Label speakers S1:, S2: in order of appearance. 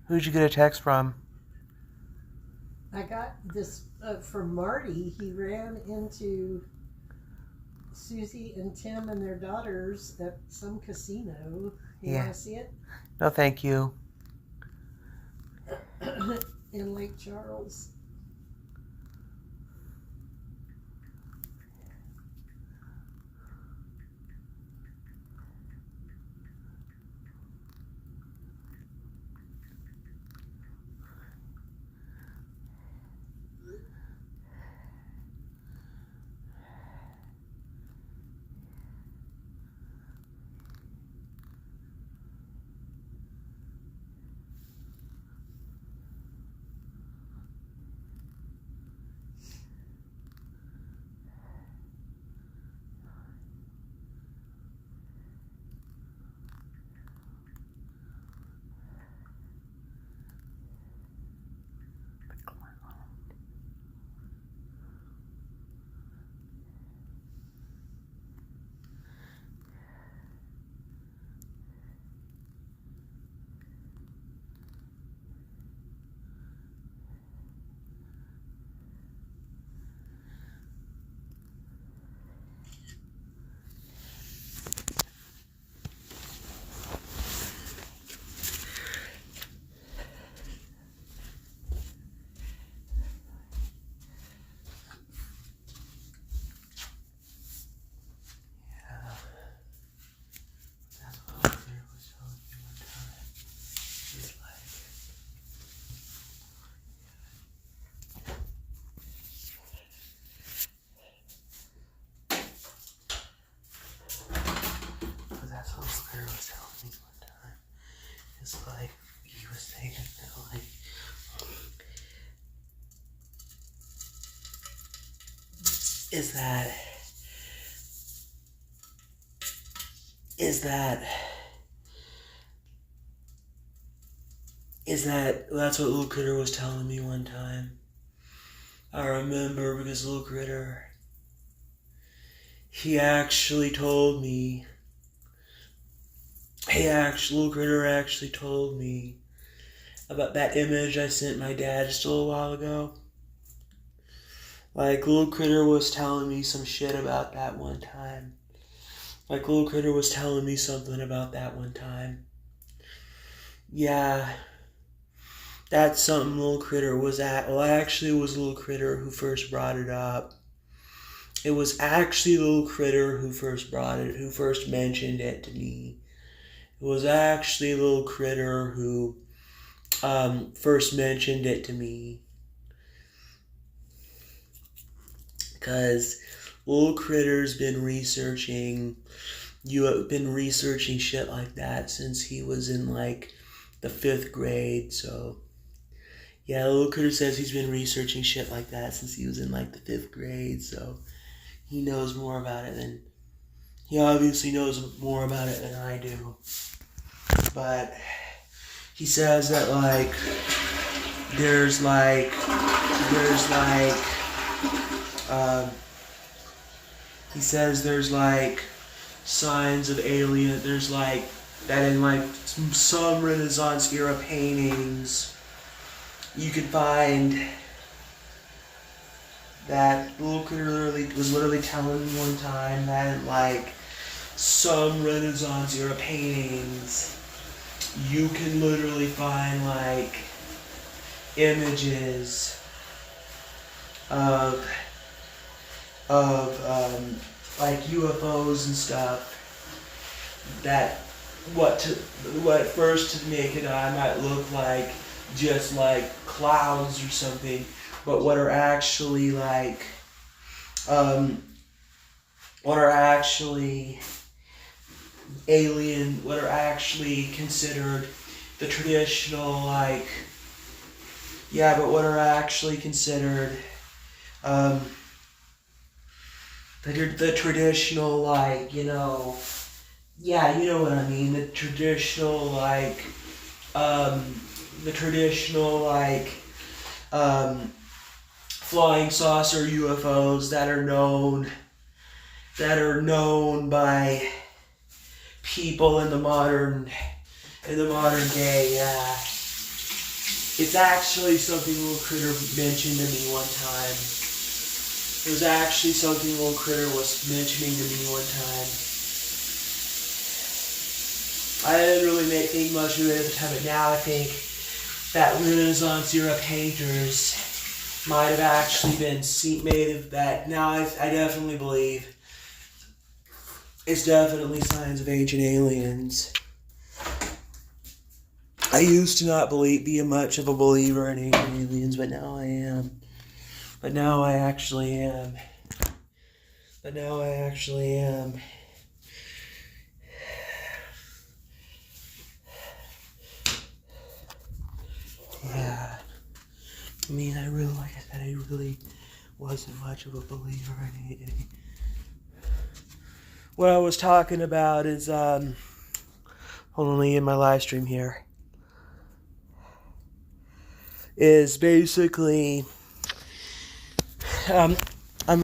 S1: Who'd you get a text from?
S2: I got this from Marty. He ran into Susie and Tim and their daughters at some casino. You
S1: Yeah.
S2: want to see it?
S1: No, thank you.
S2: In Lake Charles.
S1: That's what Claire was telling me one time. It's like he was saying that is that that's what Little Critter was telling me one time. I remember because Little Critter, Little Critter actually told me about that image I sent my dad just a little while ago. Like, Little Critter was telling me some shit about that one time. Like, Little Critter was telling me something about that one time. Yeah, that's something Little Critter was at. Well, actually, it was Little Critter who first brought it up. It was actually Little Critter who first mentioned it to me. It was actually Little Critter who first mentioned it to me. Because Little Critter's been researching shit like that since he was in like the 5th grade. So yeah, Little Critter says he's been researching shit like that since he was in like the 5th grade. So he knows more about it than he obviously knows more about it than I do. But he says that he says there's like signs of alien. There's like that in like some Renaissance era paintings. You could find that Little Critter was literally telling me one time that in like some Renaissance era paintings, you can literally find like images of like UFOs and stuff that what first to the naked eye might look like just like clouds or something, but what are actually like what are actually alien, what are actually considered the traditional like what are actually considered the traditional like, you know what I mean, the traditional like flying saucer UFOs that are known by people in the modern day, yeah. It's actually something Little Critter mentioned to me one time. It was actually something Little Critter was mentioning to me one time. I didn't really think much of it at the time, but now I think that Renaissance era painters might have actually been made of that. Now I definitely believe it's definitely signs of ancient aliens. I used to not be much of a believer in ancient aliens, but now I am. But now I actually am. Yeah. I mean, like I said, I really wasn't much of a believer in it. What I was talking about is, hold on, let me get my live stream here. Is basically,